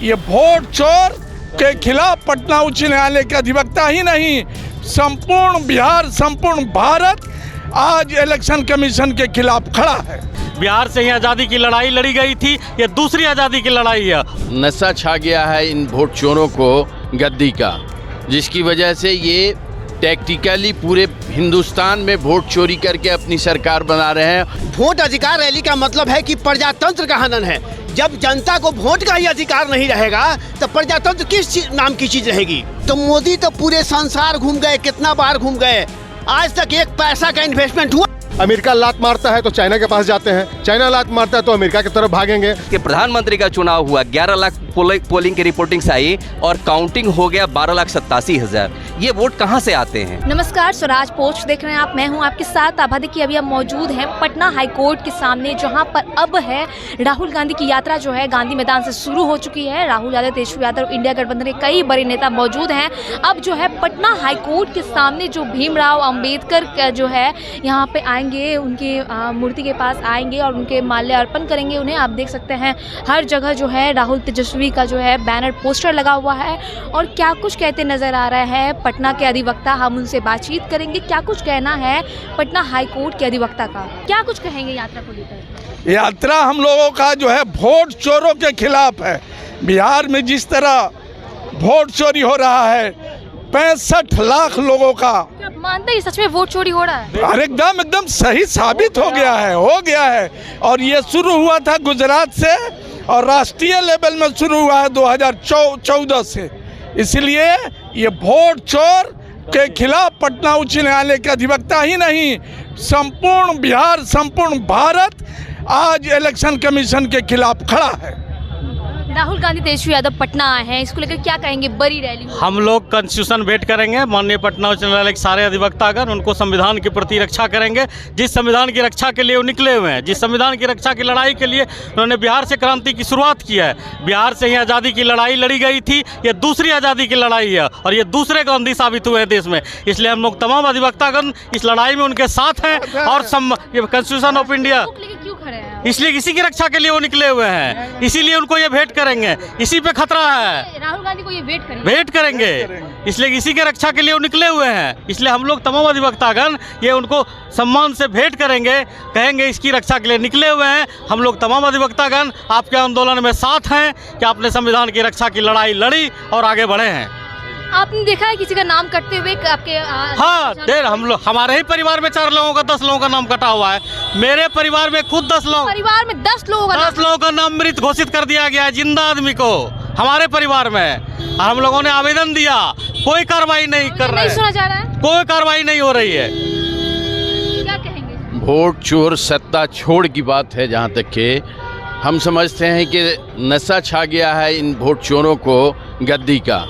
ये वोट चोर के खिलाफ पटना उच्च न्यायालय के अधिवक्ता ही नहीं, संपूर्ण बिहार, संपूर्ण भारत आज इलेक्शन कमीशन के खिलाफ खड़ा है। बिहार से ही आज़ादी की लड़ाई लड़ी गई थी, ये दूसरी आज़ादी की लड़ाई है। नशा छा गया है इन वोट चोरों को गद्दी का, जिसकी वजह से ये टैक्टिकली पूरे हिंदुस्तान में वोट चोरी करके अपनी सरकार बना रहे हैं। वोट अधिकार रैली का मतलब है कि प्रजातंत्र का हनन है। जब जनता को वोट का ही अधिकार नहीं रहेगा तो प्रजातंत्र किस नाम की चीज रहेगी। तो मोदी तो पूरे संसार घूम गए, कितना बार घूम गए, आज तक एक पैसा का इन्वेस्टमेंट हुआ। अमेरिका लात मारता है तो चाइना के पास जाते हैं, चाइना लात मारता है तो अमेरिका की तरफ भागेंगे। कि प्रधानमंत्री का चुनाव हुआ, 11 लाख पोलिंग की रिपोर्टिंग्स आई और काउंटिंग हो गया 12,87,000। ये वोट कहां से आते हैं? नमस्कार, स्वराज पोस्ट देख रहे हैं आप। मैं हूं आपके साथ आभा। देखिए अभी हम मौजूद हैं पटना हाई कोर्ट के सामने, जहां पर अब है राहुल गांधी की यात्रा जो है गांधी मैदान से शुरू हो चुकी है। राहुल यादव, तेजस्वी यादव, इंडिया गठबंधन के कई बड़े नेता मौजूद हैं। अब जो है पटना हाई कोर्ट के सामने जो भीमराव अंबेडकर जो है यहाँ पे आएंगे, उनकी मूर्ति के पास आएंगे और उनके माल्य अर्पण करेंगे उन्हें। आप देख सकते हैं हर जगह जो है राहुल तेजस्वी का जो है बैनर पोस्टर लगा हुआ है और क्या कुछ कहते नजर आ रहा है पटना के अधिवक्ता। हम उनसे बातचीत करेंगे, क्या कुछ कहना है पटना हाई कोर्ट के अधिवक्ता का, क्या कुछ कहेंगे यात्रा को लेकर। यात्रा हम लोगों का जो है वोट चोरों के खिलाफ है। बिहार में जिस तरह वोट चोरी हो रहा है, 65 लाख लोगों का, क्या आप मानते हैं सच में वोट चोरी हो रहा है? और एकदम सही साबित हो गया है। और ये शुरू हुआ था गुजरात से और राष्ट्रीय लेवल में शुरू हुआ है 2014 से। इसलिए ये वोट चोर के खिलाफ पटना उच्च न्यायालय के अधिवक्ता ही नहीं, संपूर्ण बिहार, संपूर्ण भारत आज इलेक्शन कमीशन के खिलाफ खड़ा है। राहुल गांधी, तेजस्वी यादव पटना आए हैं, इसको लेकर क्या कहेंगे? बड़ी रैली हम लोग कॉन्स्टिट्यूशन भेंट करेंगे, माननीय पटना उच्च न्यायालय के सारे अधिवक्तागण उनको संविधान के प्रति रक्षा करेंगे। जिस संविधान की रक्षा के लिए वो निकले हुए हैं, जिस संविधान की रक्षा की लड़ाई के लिए उन्होंने बिहार से क्रांति की शुरुआत की है, बिहार से ही आज़ादी की लड़ाई लड़ी गई थी, ये दूसरी आज़ादी की लड़ाई है और ये दूसरे गांधी साबित हुए हैं देश में। इसलिए हम लोग तमाम अधिवक्तागण इस लड़ाई में उनके साथ हैं और कॉन्स्टिट्यूशन ऑफ इंडिया क्यों खड़े हैं? इसलिए इसी की रक्षा के लिए वो निकले हुए हैं, इसीलिए उनको ये भेंट करेंगे, इसी पे खतरा है। राहुल गांधी को ये वेट करेंगे, इसलिए इसी के रक्षा के लिए वो निकले हुए हैं। इसलिए हम लोग तमाम अधिवक्तागण ये उनको सम्मान से भेंट करेंगे, कहेंगे इसकी रक्षा के लिए निकले हुए हैं। हम लोग तमाम अधिवक्तागण आपके आंदोलन में साथ हैं कि आपने संविधान की रक्षा की लड़ाई लड़ी और आगे बढ़े हैं। आपने देखा है किसी का नाम कटते हुए आपके? हाँ, हम लोग, हमारे ही परिवार में 4 लोगों का 10 लोगों का नाम कटा हुआ है। मेरे परिवार में खुद 10 लोग, परिवार में 10 लोगों का नाम मृत घोषित कर दिया गया है, जिंदा आदमी को हमारे परिवार में। हम लोगों ने आवेदन दिया, कोई कार्रवाई नहीं कर रहे, नहीं सुना जा रहा है, कोई कार्रवाई नहीं हो रही है। क्या कहेंगे? वोट चोर सत्ता छोड़ की बात है। जहाँ तक के हम समझते हैं कि नशा छा गया है इन वोट चोरों को गद्दी का,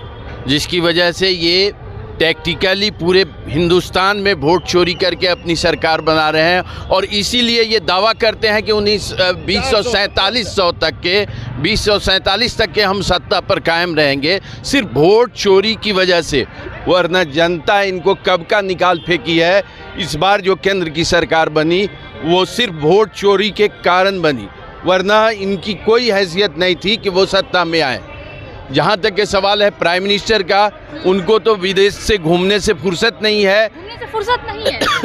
जिसकी वजह से ये टैक्टिकली पूरे हिंदुस्तान में वोट चोरी करके अपनी सरकार बना रहे हैं और इसीलिए ये दावा करते हैं कि 2047 तक के हम सत्ता पर कायम रहेंगे, सिर्फ वोट चोरी की वजह से। वरना जनता इनको कब का निकाल फेंकी है। इस बार जो केंद्र की सरकार बनी वो सिर्फ वोट चोरी के कारण बनी, वरना इनकी कोई हैसियत नहीं थी कि वो सत्ता में आए। जहाँ तक के सवाल है प्राइम मिनिस्टर का, उनको तो विदेश से घूमने से फुर्सत नहीं है,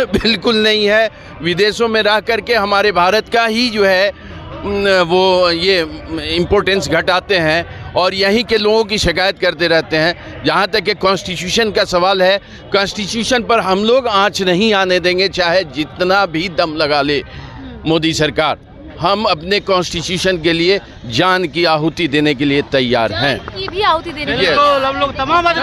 बिल्कुल नहीं है। विदेशों में रह करके हमारे भारत का ही जो है वो ये इम्पोर्टेंस घटाते हैं और यहीं के लोगों की शिकायत करते रहते हैं। जहाँ तक कि कॉन्स्टिट्यूशन का सवाल है, कॉन्स्टिट्यूशन पर हम लोग आँच नहीं आने देंगे, चाहे जितना भी दम लगा ले मोदी सरकार। हम अपने कॉन्स्टिट्यूशन के लिए जान की आहुति देने के लिए तैयार हैं। भी आहुति देने के लिए हम लोग तमाम और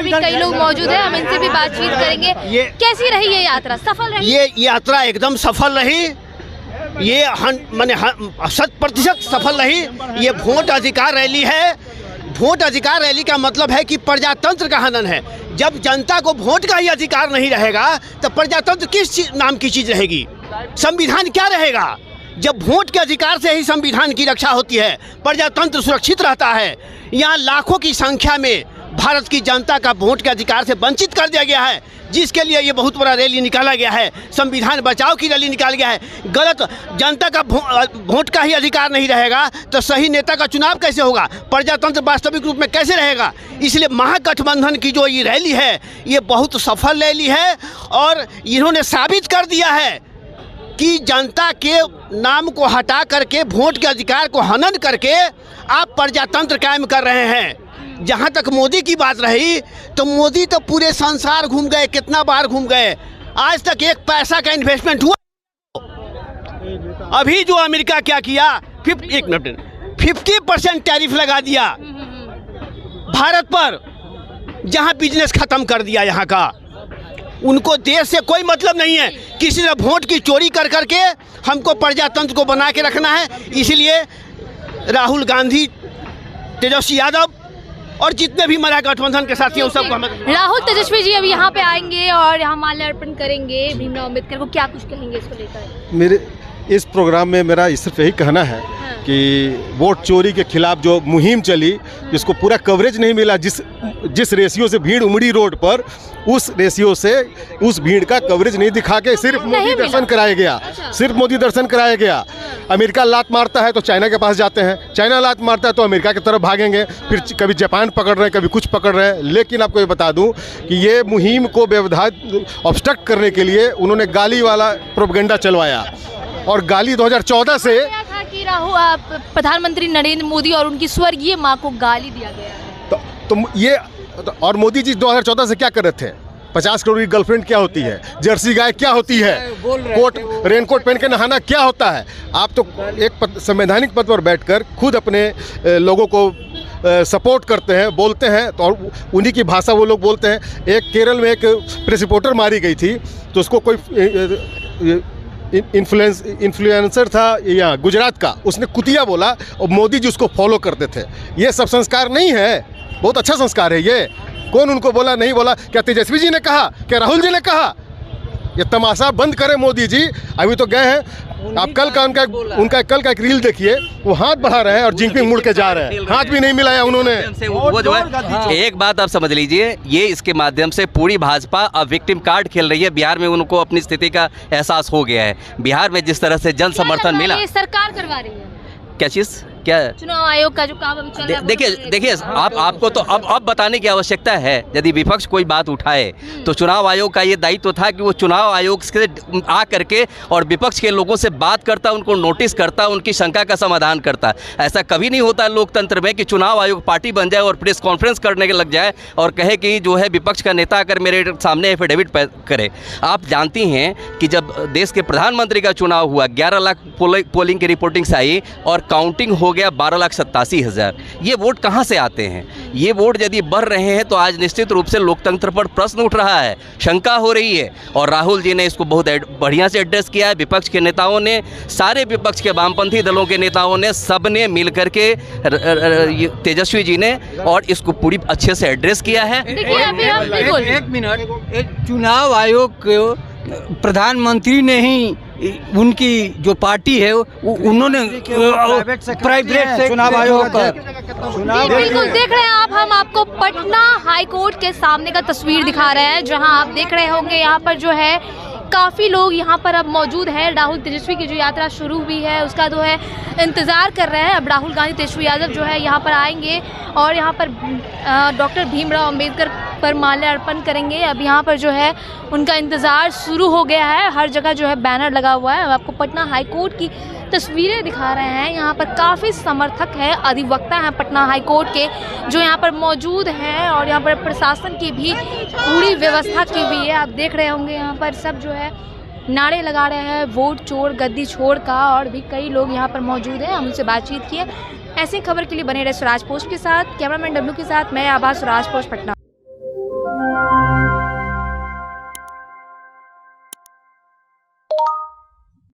भी कई लोग मौजूद हैं, हम इनसे भी बातचीत करेंगे। कैसी रही ये यात्रा? सफल रही? ये यात्रा एकदम सफल रही, ये 100% सफल रही। ये वोट अधिकार रैली है। वोट अधिकार रैली का मतलब है कि प्रजातंत्र का हनन है। जब जनता को वोट का ही अधिकार नहीं रहेगा तो प्रजातंत्र किस नाम की चीज रहेगी? संविधान क्या रहेगा? जब वोट के अधिकार से ही संविधान की रक्षा होती है, प्रजातंत्र सुरक्षित रहता है। यहाँ लाखों की संख्या में भारत की जनता का वोट के अधिकार से वंचित कर दिया गया है, जिसके लिए ये बहुत बड़ा रैली निकाला गया है, संविधान बचाओ की रैली निकाला गया है। गलत जनता का वोट का ही अधिकार नहीं रहेगा तो सही नेता का चुनाव कैसे होगा, प्रजातंत्र वास्तविक रूप में कैसे रहेगा। इसलिए महागठबंधन की जो ये रैली है ये बहुत सफल रैली है और इन्होंने साबित कर दिया है कि जनता के नाम को हटा करके वोट के अधिकार को हनन करके आप प्रजातंत्र कायम कर रहे हैं। जहाँ तक मोदी की बात रही तो मोदी तो पूरे संसार घूम गए, कितना बार घूम गए, आज तक एक पैसा का इन्वेस्टमेंट हुआ। अभी जो अमेरिका क्या किया, 50% टैरिफ लगा दिया भारत पर, जहाँ बिजनेस खत्म कर दिया यहाँ का। उनको देश से कोई मतलब नहीं है, किसी ने वोट की चोरी कर करके हमको प्रजातंत्र को बना के रखना है। इसलिए राहुल गांधी, तेजस्वी यादव और जितने भी महागठबंधन के साथी हैं उन सबको राहुल तेजस्वी जी अब यहाँ पे आएंगे और यहाँ माल्यार्पण करेंगे भीमराव अम्बेडकर को, क्या कुछ कहेंगे इसको लेकर? मेरे इस प्रोग्राम में मेरा सिर्फ यही कहना है कि वोट चोरी के खिलाफ जो मुहिम चली, जिसको पूरा कवरेज नहीं मिला, जिस रेशियो से भीड़ उमड़ी रोड पर, उस रेशियो से उस भीड़ का कवरेज नहीं दिखा के सिर्फ मोदी दर्शन कराया गया, सिर्फ मोदी दर्शन कराया गया। अमेरिका लात मारता है तो चाइना के पास जाते हैं, चाइना लात मारता है तो अमेरिका की तरफ भागेंगे, फिर कभी जापान पकड़ रहे हैं, कभी कुछ पकड़ रहे हैं। लेकिन आपको ये बता दूं कि ये मुहिम को व्यवधान ऑब्स्ट्रक्ट करने के लिए उन्होंने गाली वाला प्रोपेगेंडा चलवाया और गाली 2014 से कि राहुल प्रधानमंत्री नरेंद्र मोदी और उनकी स्वर्गीय मां को गाली दिया गया है। तो ये और मोदी जी 2014 से क्या कर रहे थे? 50 करोड़ की गर्लफ्रेंड क्या होती है, जर्सी गाय क्या होती है, कोट रेनकोट पहन के नहाना क्या होता है। आप तो एक संवैधानिक पद पर बैठकर खुद अपने लोगों को सपोर्ट करते हैं, बोलते हैं, तो और उन्हीं की भाषा वो लोग बोलते हैं। एक केरल में एक प्रेस रिपोर्टर मारी गई थी तो उसको कोई इन्फ्लुएंसर था यहाँ गुजरात का, उसने कुतिया बोला और मोदी जी उसको फॉलो करते थे। ये सब संस्कार नहीं है, बहुत अच्छा संस्कार है ये। कौन उनको बोला, नहीं बोला? क्या तेजस्वी जी ने कहा, क्या राहुल जी ने कहा? ये तमाशा बंद करें मोदी जी। अभी तो गए हैं, आप कल का उनका कल का एक रील देखिए, वो हाथ बढ़ा रहे हैं और जिनपिंग मुड़ के जा रहे हैं, हाथ भी नहीं मिलाया उन्होंने। वो जो है, एक बात आप समझ लीजिए, ये इसके माध्यम से पूरी भाजपा अब विक्टिम कार्ड खेल रही है। बिहार में उनको अपनी स्थिति का एहसास हो गया है। बिहार में जिस तरह से जन समर्थन मिला, ये सरकार करवा रही है क्या चीज़, क्या चुनाव आयोग का जो काम अभी चल रहा है। देखिए आपको तो अब बताने की आवश्यकता है। यदि विपक्ष कोई बात उठाए तो चुनाव आयोग का ये दायित्व था कि वो चुनाव आयोग से आ करके और विपक्ष के लोगों से बात करता, उनको नोटिस करता, उनकी शंका का समाधान करता। ऐसा कभी नहीं होता लोकतंत्र में कि चुनाव आयोग पार्टी बन जाए और प्रेस कॉन्फ्रेंस करने के लग जाए और कहे कि जो है विपक्ष का नेता आकर मेरे सामने एफिडेविट करे। आप जानती हैं कि जब देश के प्रधानमंत्री का चुनाव हुआ, 11 लाख पोलिंग की रिपोर्टिंग्स आई और काउंटिंग हो गया 12,87,000। ये वोट कहाँ से आते हैं? ये वोट यदि बढ़ रहे हैं तो आज निश्चित रूप से लोकतंत्र पर प्रश्न उठ रहा है, शंका हो रही है। और राहुल जी ने इसको बहुत बढ़िया से एड्रेस किया है। विपक्ष के नेताओं ने, सारे विपक्ष के वामपंथी दलों के नेताओं ने, सब ने मिल करके, तेजस्वी जी ने, और इसको पूरी अच्छे से एड्रेस किया है। एक मिनट, चुनाव आयोग को प्रधानमंत्री ने ही, उनकी जो पार्टी है उन्होंने प्राइवेट से चुनाव आयोग का बिल्कुल देख रहे हैं आप। हम आपको पटना हाई कोर्ट के सामने का तस्वीर दिखा रहे हैं, जहां आप देख रहे होंगे यहाँ पर जो है काफ़ी लोग यहाँ पर अब मौजूद हैं। राहुल तेजस्वी की जो यात्रा शुरू हुई है उसका जो है इंतज़ार कर रहे हैं। अब राहुल गांधी तेजस्वी यादव जो है यहाँ पर आएंगे और यहाँ पर डॉक्टर भीमराव अम्बेडकर पर माल्यार्पण करेंगे। अब यहाँ पर जो है उनका इंतज़ार शुरू हो गया है। हर जगह जो है बैनर लगा हुआ है। अब आपको पटना हाई कोर्ट की तस्वीरें दिखा रहे हैं। यहाँ पर काफ़ी समर्थक हैं, अधिवक्ता हैं पटना हाई कोर्ट के, जो यहाँ पर मौजूद हैं और यहाँ पर प्रशासन की भी पूरी व्यवस्था की हुई है। आप देख रहे होंगे यहाँ पर सब जो है नारे लगा रहे हैं, वोट चोर गद्दी छोड़ का, और भी कई लोग यहाँ पर मौजूद हैं। हम उनसे बातचीत किए। ऐसी खबर के लिए बने रहे स्वराज पोस्ट के साथ। कैमरामैन डब्लू के साथ मैं आभा, स्वराज पोस्ट पटना।